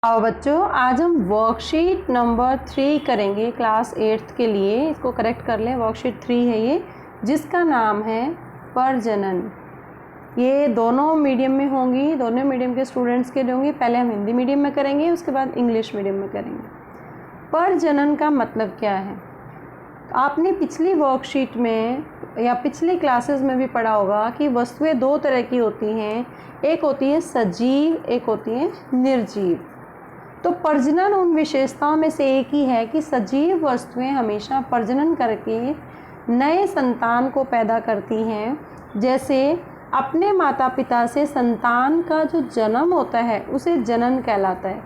आओ बच्चों, आज हम वर्कशीट नंबर 3 करेंगे क्लास 8th के लिए। इसको करेक्ट कर लें। वर्कशीट 3 है ये, जिसका नाम है प्रजनन। ये दोनों मीडियम में होंगी, दोनों मीडियम के स्टूडेंट्स के लिए होंगी। पहले हम हिंदी मीडियम में करेंगे, उसके बाद इंग्लिश मीडियम में करेंगे। प्रजनन का मतलब क्या है? आपने पिछली वर्कशीट में या पिछली क्लासेस में भी पढ़ा होगा कि वस्तुएं दो तरह की होती हैं। एक होती है सजीव, एक होती है निर्जीव। तो प्रजनन उन विशेषताओं में से एक ही है कि सजीव वस्तुएं हमेशा प्रजनन करके नए संतान को पैदा करती हैं। जैसे अपने माता पिता से संतान का जो जन्म होता है उसे जनन कहलाता है।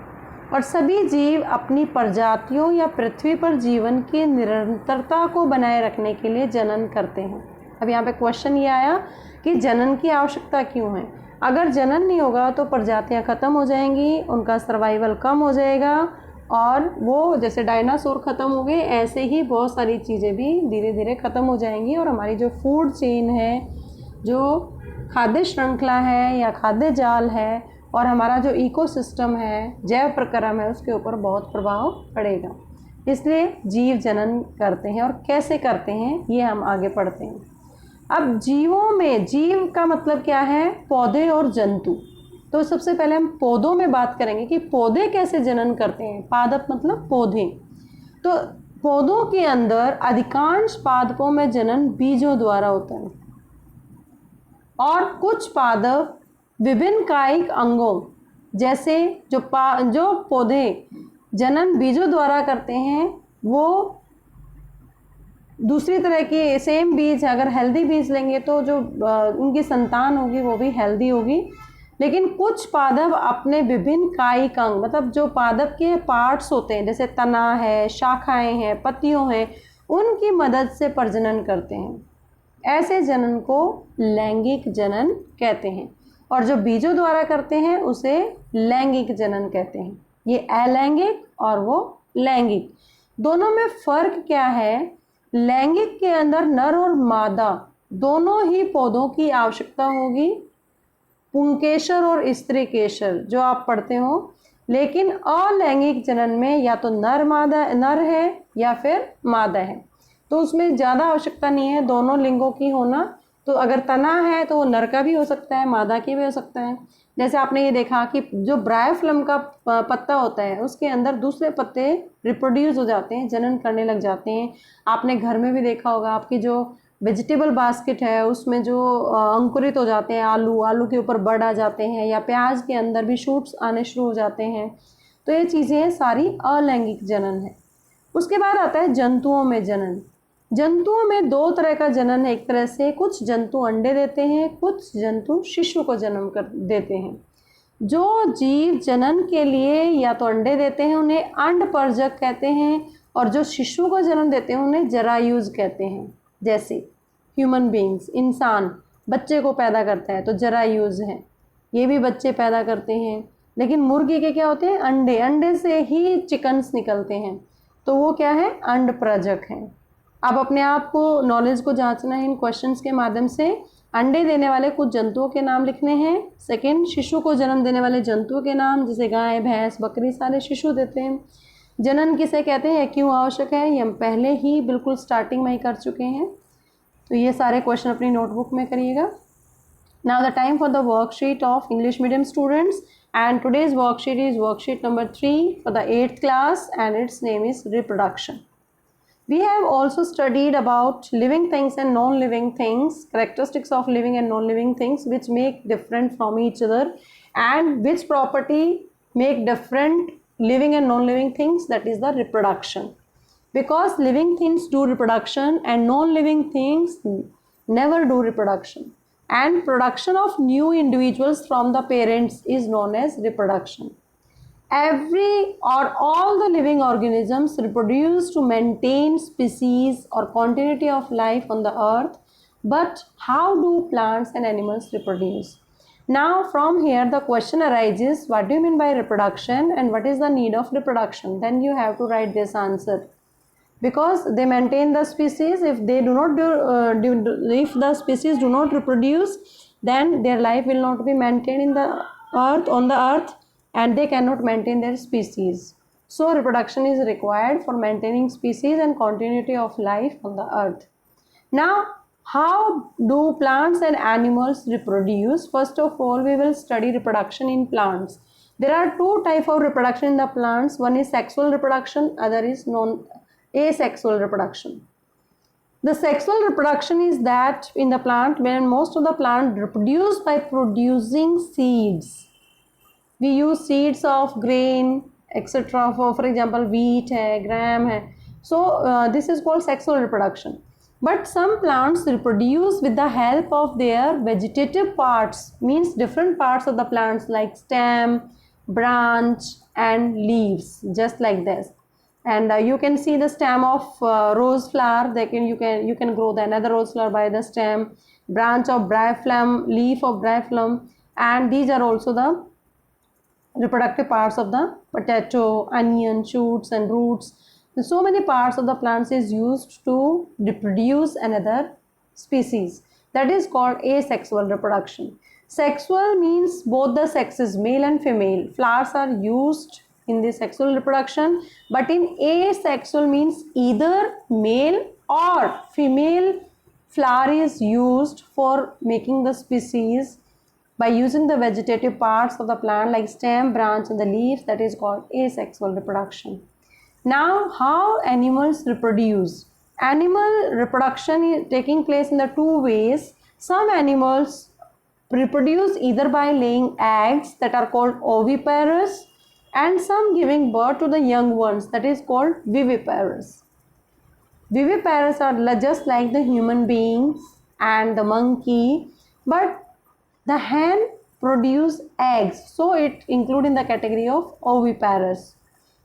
और सभी जीव अपनी प्रजातियों या पृथ्वी पर जीवन की निरंतरता को बनाए रखने के लिए जनन करते हैं। अब यहाँ पे क्वेश्चन ये आया कि जनन की आवश्यकता क्यों है? अगर जनन नहीं होगा तो प्रजातियाँ ख़त्म हो जाएंगी, उनका सर्वाइवल कम हो जाएगा और वो जैसे डायनासोर ख़त्म हो गए, ऐसे ही बहुत सारी चीज़ें भी धीरे धीरे ख़त्म हो जाएंगी। और हमारी जो फूड चेन है, जो खाद्य श्रृंखला है या खाद्य जाल है, और हमारा जो इकोसिस्टम है, जैव प्रक्रम है, उसके ऊपर बहुत प्रभाव पड़ेगा। इसलिए जीव जनन करते हैं। और कैसे करते हैं ये हम आगे पढ़ते हैं। अब जीवों में, जीव का मतलब क्या है? पौधे और जंतु। तो सबसे पहले हम पौधों में बात करेंगे कि पौधे कैसे जनन करते हैं। पादप मतलब पौधे। तो पौधों के अंदर अधिकांश पादपों में जनन बीजों द्वारा होता है और कुछ पादप विभिन्न कायिक अंगों, जैसे जो पौधे जनन बीजों द्वारा करते हैं वो दूसरी तरह की सेम बीज, अगर हेल्दी बीज लेंगे तो जो उनकी संतान होगी वो भी हेल्दी होगी। लेकिन कुछ पादप अपने विभिन्न कायिक अंग, मतलब जो पादप के पार्ट्स होते हैं, जैसे तना है, शाखाएं हैं, पत्तियों हैं, उनकी मदद से प्रजनन करते हैं। ऐसे जनन को लैंगिक जनन कहते हैं। और जो बीजों द्वारा करते हैं उसे लैंगिक जनन कहते हैं। ये अलैंगिक और वो लैंगिक, दोनों में फ़र्क क्या है? लैंगिक के अंदर नर और मादा दोनों ही पौधों की आवश्यकता होगी, पुंकेसर और स्त्री केसर जो आप पढ़ते हो। लेकिन अलैंगिक जनन में या तो नर है या फिर मादा है, तो उसमें ज़्यादा आवश्यकता नहीं है दोनों लिंगों की होना। तो अगर तना है तो वो नर का भी हो सकता है, मादा की भी हो सकता है। जैसे आपने ये देखा कि जो ब्रायोफ्लम का पत्ता होता है उसके अंदर दूसरे पत्ते रिप्रोड्यूस हो जाते हैं, जनन करने लग जाते हैं। आपने घर में भी देखा होगा, आपकी जो वेजिटेबल बास्केट है उसमें जो अंकुरित हो जाते हैं आलू के ऊपर बड़ आ जाते हैं, या प्याज के अंदर भी शूट्स आने शुरू हो जाते हैं। तो ये चीज़ें सारी अलैंगिक जनन है। उसके बाद आता है जंतुओं में जनन। जंतुओं में दो तरह का जनन है। एक तरह से कुछ जंतु अंडे देते हैं, कुछ जंतु शिशु को जन्म कर देते हैं। जो जीव जनन के लिए या तो अंडे देते हैं उन्हें अंडपर्जक कहते हैं, और जो शिशु को जन्म देते हैं उन्हें जरायुज कहते हैं। जैसे ह्यूमन बींग्स, इंसान बच्चे को पैदा करता है तो जरायुज हैं, ये भी बच्चे पैदा करते हैं। लेकिन मुर्गी के क्या होते हैं? अंडे, अंडे से ही चिकन्स निकलते हैं, तो वो क्या है? अंडप्रजक हैं। आप अपने आप को, नॉलेज को जांचना है इन क्वेश्चंस के माध्यम से। अंडे देने वाले कुछ जंतुओं के नाम लिखने हैं। सेकंड, शिशु को जन्म देने वाले जंतुओं के नाम, जैसे गाय, भैंस, बकरी, सारे शिशु देते हैं। जनन किसे कहते हैं, क्यों आवश्यक है, ये हम पहले ही बिल्कुल स्टार्टिंग में ही कर चुके हैं। तो ये सारे क्वेश्चन अपनी नोटबुक में करिएगा। Now the time for the worksheet of English medium students, and today's worksheet is worksheet number 3 for the 8th class, and its name is reproduction. We have also studied about living things and non-living things, characteristics of living and non-living things which make different from each other, and which property make different living and non-living things, that is the reproduction. Because living things do reproduction and non-living things never do reproduction, and production of new individuals from the parents is known as reproduction. Every or all the living organisms reproduce to maintain species or continuity of life on the earth. But how do plants and animals reproduce? Now from here the question arises, what do you mean by reproduction and what is the need of reproduction? Then you have to write this answer. Because they maintain the species, if they do not if the species do not reproduce, then their life will not be maintained in the earth, on the earth. and they cannot maintain their species. So reproduction is required for maintaining species and continuity of life on the earth. Now, how do plants and animals reproduce? First of all, we will study reproduction in plants. There are two types of reproduction in the plants. One is sexual reproduction, other is asexual reproduction. The sexual reproduction is that in the plant, when most of the plant reproduce by producing seeds. We use seeds of grain, etc. For example, wheat hai, gram hai. So this is called sexual reproduction. But some plants reproduce with the help of their vegetative parts, means different parts of the plants like stem, branch and leaves, just like this. And you can see the stem of rose flower. You can grow the another rose flower by the stem, branch of bryophyllum, leaf of bryophyllum, and these are also the reproductive parts of the potato, onion, shoots and roots. So many parts of the plants is used to reproduce another species. That is called asexual reproduction. Sexual means both the sexes, male and female. Flowers are used in the sexual reproduction, but in asexual means either male or female flower is used for making the species by using the vegetative parts of the plant like stem, branch and the leaves. That is called asexual reproduction. Now, how animals reproduce? Animal reproduction is taking place in the two ways. Some animals reproduce either by laying eggs, that are called oviparous, and some giving birth to the young ones, that is called viviparous. Viviparous are just like the human beings and the monkey, but the hen produce eggs, so it include in the category of oviparous.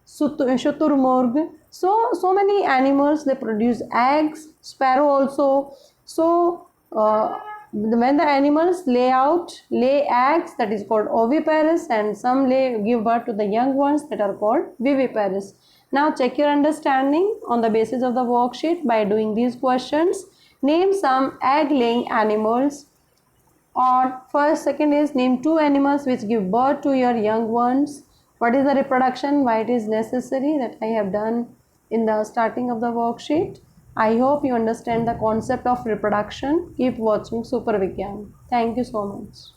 Shuturmurg. So many animals, they produce eggs. Sparrow also. So when the animals lay eggs, that is called oviparous, and some give birth to the young ones, that are called viviparous. Now check your understanding on the basis of the worksheet by doing these questions. Name some egg laying animals. Or second is name two animals which give birth to your young ones. What is the reproduction? Why it is necessary? That I have done in the starting of the worksheet. I hope you understand the concept of reproduction. Keep watching Super Vigyan. Thank you so much.